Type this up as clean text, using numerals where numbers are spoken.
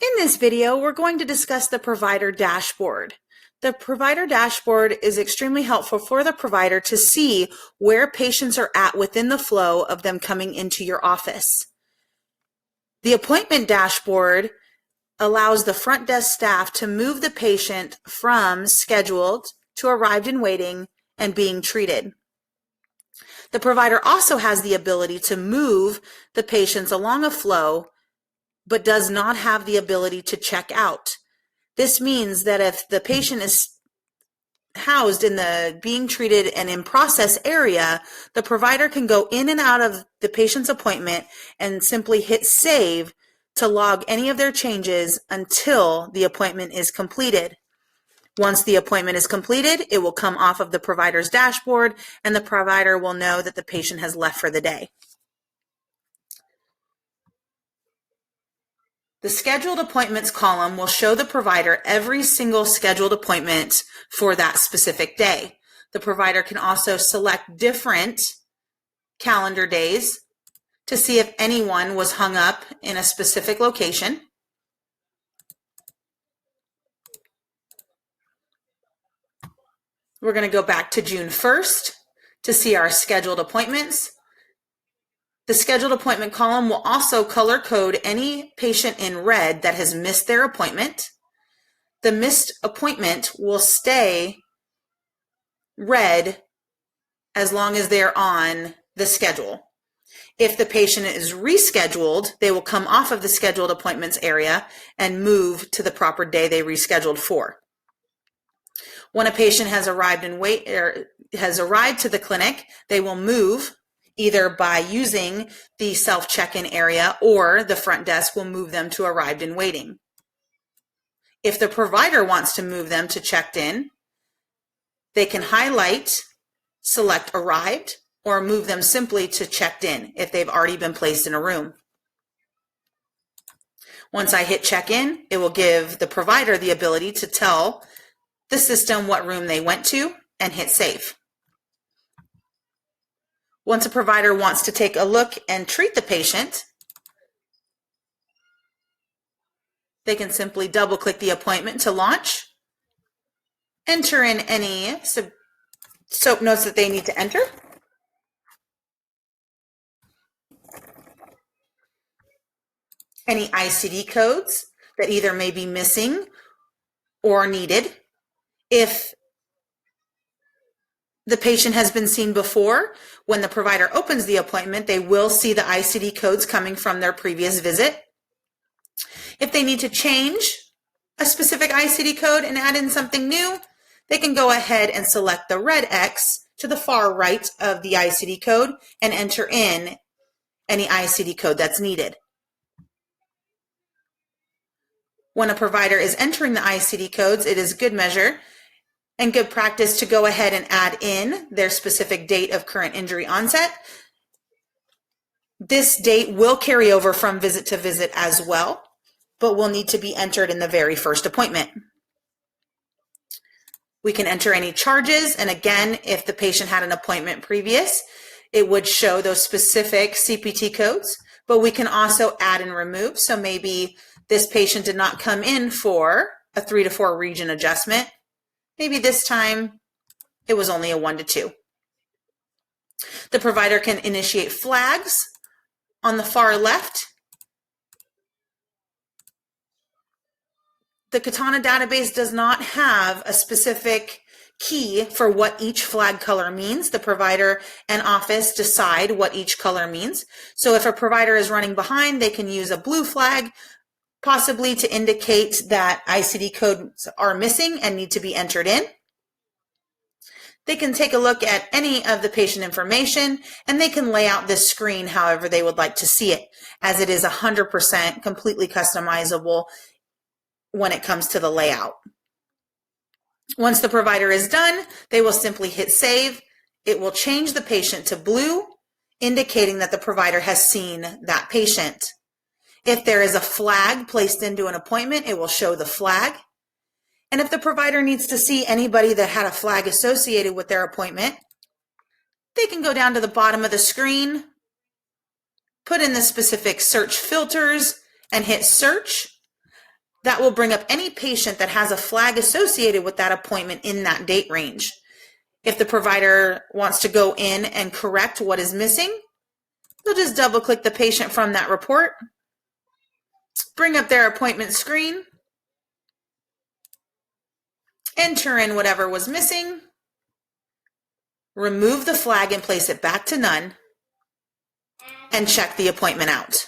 In this video, we're going to discuss the provider dashboard. The provider dashboard is extremely helpful for the provider to see where patients are at within the flow of them coming into your office. The appointment dashboard allows the front desk staff to move the patient from scheduled to arrived and waiting and being treated. The provider also has the ability to move the patients along a flow but does not have the ability to check out. This means that if the patient is housed in the being treated and in process area, the provider can go in and out of the patient's appointment and simply hit save to log any of their changes until the appointment is completed. Once the appointment is completed, it will come off of the provider's dashboard and the provider will know that the patient has left for the day. The scheduled appointments column will show the provider every single scheduled appointment for that specific day. The provider can also select different calendar days to see if anyone was hung up in a specific location. We're going to go back to June 1st to see our scheduled appointments. The scheduled appointment column will also color code any patient in red that has missed their appointment. The missed appointment will stay red as long as they're on the schedule. If the patient is rescheduled, they will come off of the scheduled appointments area and move to the proper day they rescheduled for. When a patient has arrived to the clinic, they will move either by using the self-check-in area or the front desk will move them to arrived and waiting. If the provider wants to move them to checked in, they can highlight, select arrived, or move them simply to checked in if they've already been placed in a room. Once I hit check in, it will give the provider the ability to tell the system what room they went to and hit save. Once a provider wants to take a look and treat the patient, they can simply double-click the appointment to launch, enter in any SOAP notes that they need to enter, any ICD codes that either may be missing or needed. If the patient has been seen before, when the provider opens the appointment, they will see the ICD codes coming from their previous visit. If they need to change a specific ICD code and add in something new, they can go ahead and select the red X to the far right of the ICD code and enter in any ICD code that's needed. When a provider is entering the ICD codes, it is good measure and good practice to go ahead and add in their specific date of current injury onset. This date will carry over from visit to visit as well, but will need to be entered in the very first appointment. We can enter any charges, and again, if the patient had an appointment previous, it would show those specific CPT codes, but we can also add and remove. So maybe this patient did not come in for a 3 to 4 region adjustment. Maybe this time it was only a 1 to 2. The provider can initiate flags on the far left. The Katana database does not have a specific key for what each flag color means. The provider and office decide what each color means. So if a provider is running behind, they can use a blue flag, possibly to indicate that ICD codes are missing and need to be entered in. They can take a look at any of the patient information and they can lay out this screen however they would like to see it, as it is 100% completely customizable when it comes to the layout. Once the provider is done, they will simply hit save. It will change the patient to blue, indicating that the provider has seen that patient. If there is a flag placed into an appointment, it will show the flag. And if the provider needs to see anybody that had a flag associated with their appointment, they can go down to the bottom of the screen, put in the specific search filters, and hit search. That will bring up any patient that has a flag associated with that appointment in that date range. If the provider wants to go in and correct what is missing, they'll just double click the patient from that report, bring up their appointment screen, enter in whatever was missing, remove the flag and place it back to none, and check the appointment out.